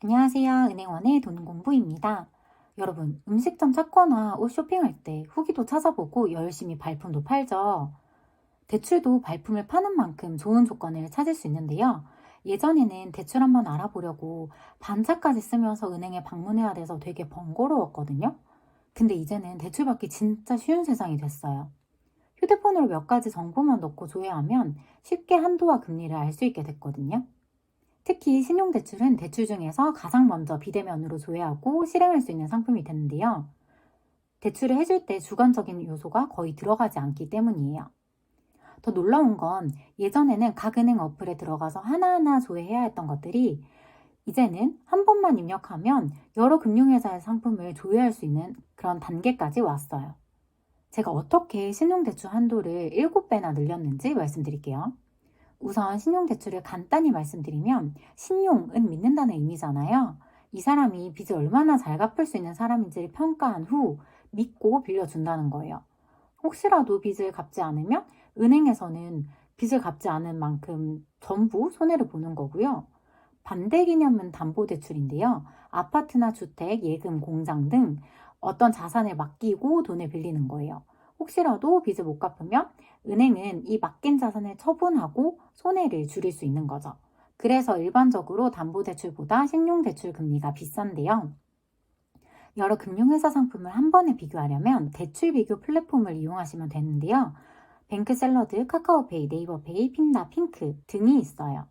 안녕하세요. 은행원의 돈공부입니다. 여러분, 음식점 찾거나 옷 쇼핑할 때 후기도 찾아보고 열심히 발품도 팔죠. 대출도 발품을 파는 만큼 좋은 조건을 찾을 수 있는데요. 예전에는 대출 한번 알아보려고 반차까지 쓰면서 은행에 방문해야 돼서 되게 번거로웠거든요. 근데 이제는 대출 받기 진짜 쉬운 세상이 됐어요. 휴대폰으로 몇 가지 정보만 넣고 조회하면 쉽게 한도와 금리를 알 수 있게 됐거든요. 특히 신용대출은 대출 중에서 가장 먼저 비대면으로 조회하고 실행할 수 있는 상품이 되는데요. 대출을 해줄 때 주관적인 요소가 거의 들어가지 않기 때문이에요. 더 놀라운 건 예전에는 각 은행 어플에 들어가서 하나하나 조회해야 했던 것들이 이제는 한 번만 입력하면 여러 금융회사의 상품을 조회할 수 있는 그런 단계까지 왔어요. 제가 어떻게 신용대출 한도를 7배나 늘렸는지 말씀드릴게요. 우선 신용대출을 간단히 말씀드리면 신용은 믿는다는 의미잖아요. 이 사람이 빚을 얼마나 잘 갚을 수 있는 사람인지를 평가한 후 믿고 빌려준다는 거예요. 혹시라도 빚을 갚지 않으면 은행에서는 빚을 갚지 않은 만큼 전부 손해를 보는 거고요. 반대 개념은 담보대출인데요. 아파트나 주택, 예금, 공장 등 어떤 자산을 맡기고 돈을 빌리는 거예요. 혹시라도 빚을 못 갚으면 은행은 이 맡긴 자산을 처분하고 손해를 줄일 수 있는 거죠. 그래서 일반적으로 담보대출보다 신용대출 금리가 비싼데요. 여러 금융회사 상품을 한 번에 비교하려면 대출 비교 플랫폼을 이용하시면 되는데요. 뱅크샐러드, 카카오페이, 네이버페이, 핀다, 핑크 등이 있어요.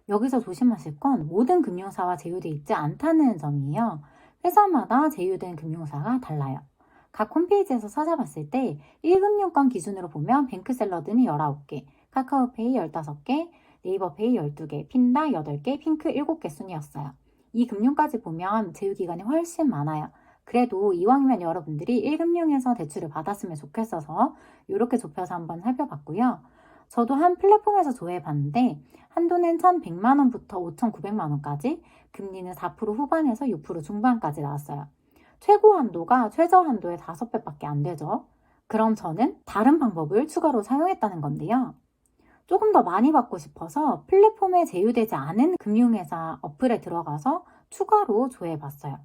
여기서 조심하실 건 모든 금융사와 제휴되어 있지 않다는 점이에요. 회사마다 제휴된 금융사가 달라요. 각 홈페이지에서 찾아봤을 때 1금융권 기준으로 보면 뱅크샐러드는 19개, 카카오페이 15개, 네이버페이 12개, 핀다 8개, 핑크 7개 순이었어요. 이 금융까지 보면 제휴기간이 훨씬 많아요. 그래도 이왕이면 여러분들이 1금융에서 대출을 받았으면 좋겠어서 이렇게 좁혀서 한번 살펴봤고요. 저도 한 플랫폼에서 조회해봤는데 한도는 1,100만원부터 5,900만원까지, 금리는 4% 후반에서 6% 중반까지 나왔어요. 최고 한도가 최저 한도의 5배밖에 안 되죠. 그럼 저는 다른 방법을 추가로 사용했다는 건데요. 조금 더 많이 받고 싶어서 플랫폼에 제휴되지 않은 금융회사 어플에 들어가서 추가로 조회해봤어요.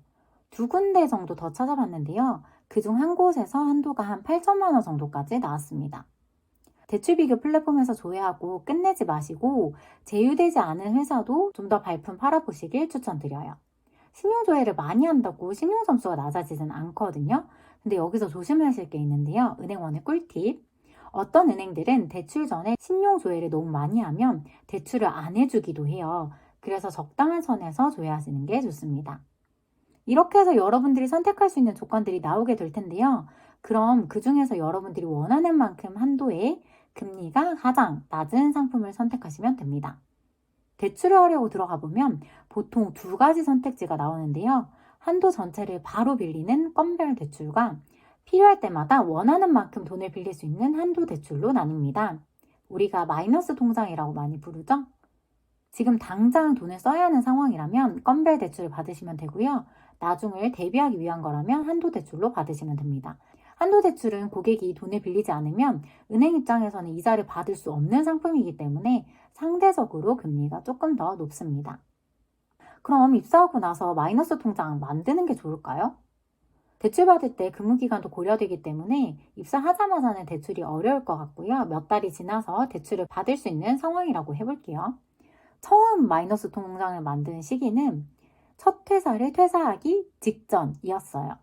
2군데 정도 더 찾아봤는데요. 그중 한 곳에서 한도가 한 8천만 원 정도까지 나왔습니다. 대출 비교 플랫폼에서 조회하고 끝내지 마시고 제휴되지 않은 회사도 좀 더 발품 팔아보시길 추천드려요. 신용조회를 많이 한다고 신용점수가 낮아지진 않거든요. 근데 여기서 조심하실 게 있는데요. 은행원의 꿀팁. 어떤 은행들은 대출 전에 신용조회를 너무 많이 하면 대출을 안 해주기도 해요. 그래서 적당한 선에서 조회하시는 게 좋습니다. 이렇게 해서 여러분들이 선택할 수 있는 조건들이 나오게 될 텐데요. 그럼 그 중에서 여러분들이 원하는 만큼 한도의 금리가 가장 낮은 상품을 선택하시면 됩니다. 대출을 하려고 들어가 보면 보통 2가지 선택지가 나오는데요. 한도 전체를 바로 빌리는 건별 대출과 필요할 때마다 원하는 만큼 돈을 빌릴 수 있는 한도 대출로 나뉩니다. 우리가 마이너스 통장이라고 많이 부르죠? 지금 당장 돈을 써야 하는 상황이라면 건별 대출을 받으시면 되고요. 나중을 대비하기 위한 거라면 한도 대출로 받으시면 됩니다. 한도 대출은 고객이 돈을 빌리지 않으면 은행 입장에서는 이자를 받을 수 없는 상품이기 때문에 상대적으로 금리가 조금 더 높습니다. 그럼 입사하고 나서 마이너스 통장 만드는 게 좋을까요? 대출 받을 때 근무기간도 고려되기 때문에 입사하자마자는 대출이 어려울 것 같고요. 몇 달이 지나서 대출을 받을 수 있는 상황이라고 해볼게요. 처음 마이너스 통장을 만든 시기는 첫 회사를 퇴사하기 직전이었어요.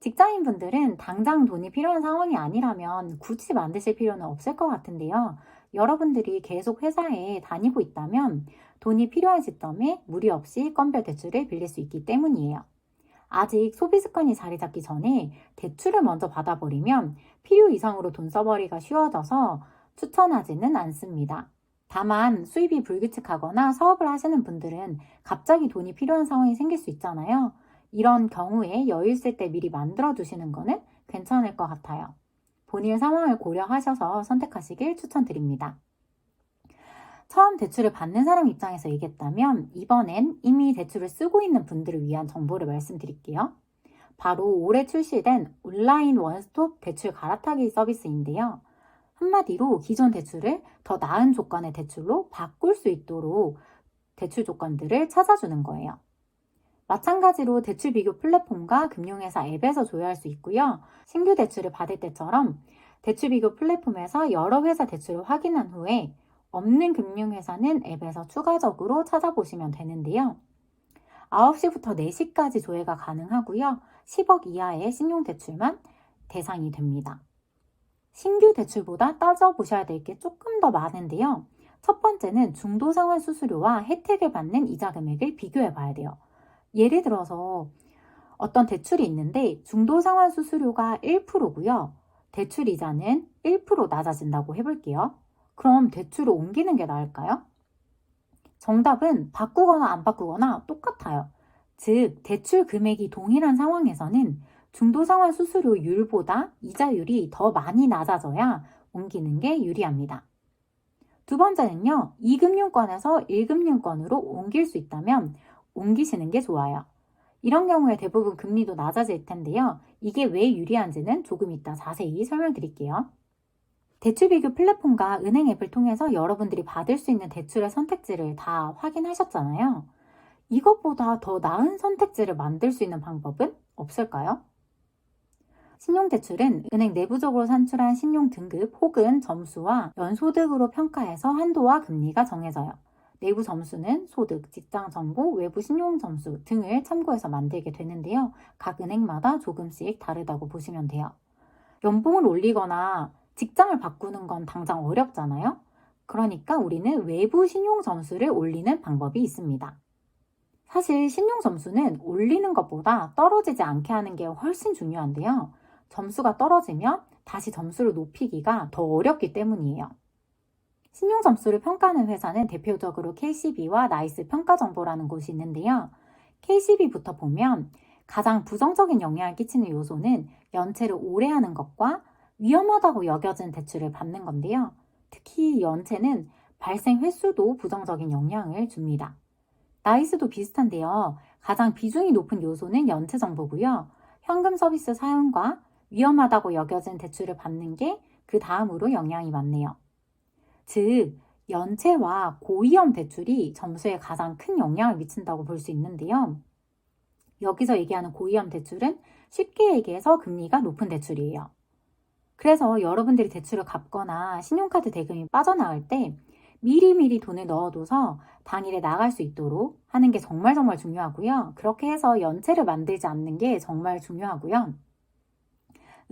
직장인분들은 당장 돈이 필요한 상황이 아니라면 굳이 만드실 필요는 없을 것 같은데요. 여러분들이 계속 회사에 다니고 있다면 돈이 필요한 시점에 무리 없이 건별 대출을 빌릴 수 있기 때문이에요. 아직 소비 습관이 자리 잡기 전에 대출을 먼저 받아버리면 필요 이상으로 돈 써버리기가 쉬워져서 추천하지는 않습니다. 다만 수입이 불규칙하거나 사업을 하시는 분들은 갑자기 돈이 필요한 상황이 생길 수 있잖아요. 이런 경우에 여유 있을 때 미리 만들어 두시는 거는 괜찮을 것 같아요. 본인 상황을 고려하셔서 선택하시길 추천드립니다. 처음 대출을 받는 사람 입장에서 얘기했다면 이번엔 이미 대출을 쓰고 있는 분들을 위한 정보를 말씀드릴게요. 바로 올해 출시된 온라인 원스톱 대출 갈아타기 서비스인데요. 한마디로 기존 대출을 더 나은 조건의 대출로 바꿀 수 있도록 대출 조건들을 찾아주는 거예요. 마찬가지로 대출 비교 플랫폼과 금융회사 앱에서 조회할 수 있고요. 신규 대출을 받을 때처럼 대출 비교 플랫폼에서 여러 회사 대출을 확인한 후에 없는 금융회사는 앱에서 추가적으로 찾아보시면 되는데요. 9시부터 4시까지 조회가 가능하고요. 10억 이하의 신용대출만 대상이 됩니다. 신규 대출보다 따져보셔야 될 게 조금 더 많은데요. 첫 번째는 중도상환 수수료와 혜택을 받는 이자 금액을 비교해 봐야 돼요. 예를 들어서 어떤 대출이 있는데 중도상환 수수료가 1%고요. 대출 이자는 1% 낮아진다고 해볼게요. 그럼 대출을 옮기는 게 나을까요? 정답은 바꾸거나 안 바꾸거나 똑같아요. 즉, 대출 금액이 동일한 상황에서는 중도상환 수수료율보다 이자율이 더 많이 낮아져야 옮기는 게 유리합니다. 두 번째는요, 2금융권에서 1금융권으로 옮길 수 있다면 옮기시는 게 좋아요. 이런 경우에 대부분 금리도 낮아질 텐데요. 이게 왜 유리한지는 조금 이따 자세히 설명드릴게요. 대출 비교 플랫폼과 은행 앱을 통해서 여러분들이 받을 수 있는 대출의 선택지를 다 확인하셨잖아요. 이것보다 더 나은 선택지를 만들 수 있는 방법은 없을까요? 신용대출은 은행 내부적으로 산출한 신용 등급 혹은 점수와 연소득으로 평가해서 한도와 금리가 정해져요. 내부 점수는 소득, 직장 정보, 외부 신용 점수 등을 참고해서 만들게 되는데요. 각 은행마다 조금씩 다르다고 보시면 돼요. 연봉을 올리거나 직장을 바꾸는 건 당장 어렵잖아요. 그러니까 우리는 외부 신용 점수를 올리는 방법이 있습니다. 사실 신용 점수는 올리는 것보다 떨어지지 않게 하는 게 훨씬 중요한데요. 점수가 떨어지면 다시 점수를 높이기가 더 어렵기 때문이에요. 신용 점수를 평가하는 회사는 대표적으로 KCB와 나이스 평가정보라는 곳이 있는데요. KCB부터 보면 가장 부정적인 영향을 끼치는 요소는 연체를 오래 하는 것과 위험하다고 여겨진 대출을 받는 건데요. 특히 연체는 발생 횟수도 부정적인 영향을 줍니다. 나이스도 비슷한데요. 가장 비중이 높은 요소는 연체 정보고요. 현금 서비스 사용과 위험하다고 여겨진 대출을 받는 게 그 다음으로 영향이 많네요. 즉, 연체와 고위험 대출이 점수에 가장 큰 영향을 미친다고 볼 수 있는데요. 여기서 얘기하는 고위험 대출은 쉽게 얘기해서 금리가 높은 대출이에요. 그래서 여러분들이 대출을 갚거나 신용카드 대금이 빠져나갈 때 미리미리 돈을 넣어둬서 당일에 나갈 수 있도록 하는 게 정말 중요하고요. 그렇게 해서 연체를 만들지 않는 게 정말 중요하고요.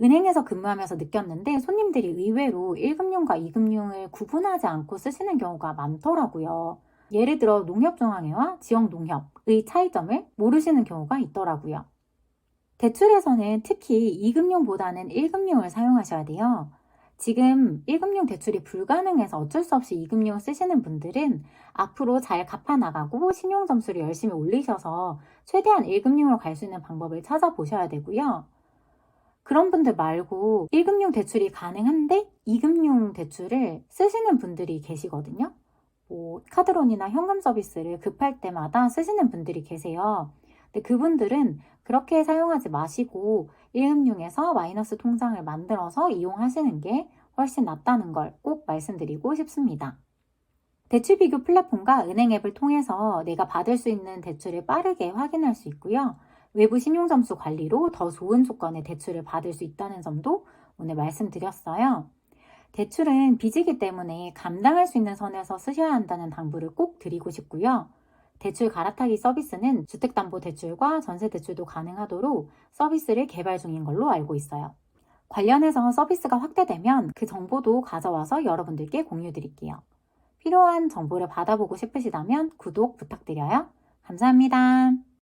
은행에서 근무하면서 느꼈는데 손님들이 의외로 1금융과 2금융을 구분하지 않고 쓰시는 경우가 많더라고요. 예를 들어 농협중앙회와 지역농협의 차이점을 모르시는 경우가 있더라고요. 대출에서는 특히 2금융보다는 1금융을 사용하셔야 돼요. 지금 1금융 대출이 불가능해서 어쩔 수 없이 2금융을 쓰시는 분들은 앞으로 잘 갚아나가고 신용점수를 열심히 올리셔서 최대한 1금융으로 갈 수 있는 방법을 찾아보셔야 되고요. 그런 분들 말고 1금융 대출이 가능한데 2금융 대출을 쓰시는 분들이 계시거든요. 카드론이나 현금 서비스를 급할 때마다 쓰시는 분들이 계세요. 근데 그분들은 그렇게 사용하지 마시고 1금융에서 마이너스 통장을 만들어서 이용하시는 게 훨씬 낫다는 걸 꼭 말씀드리고 싶습니다. 대출 비교 플랫폼과 은행 앱을 통해서 내가 받을 수 있는 대출을 빠르게 확인할 수 있고요. 외부 신용점수 관리로 더 좋은 조건의 대출을 받을 수 있다는 점도 오늘 말씀드렸어요. 대출은 빚이기 때문에 감당할 수 있는 선에서 쓰셔야 한다는 당부를 꼭 드리고 싶고요. 대출 갈아타기 서비스는 주택담보대출과 전세대출도 가능하도록 서비스를 개발 중인 걸로 알고 있어요. 관련해서 서비스가 확대되면 그 정보도 가져와서 여러분들께 공유 드릴게요. 필요한 정보를 받아보고 싶으시다면 구독 부탁드려요. 감사합니다.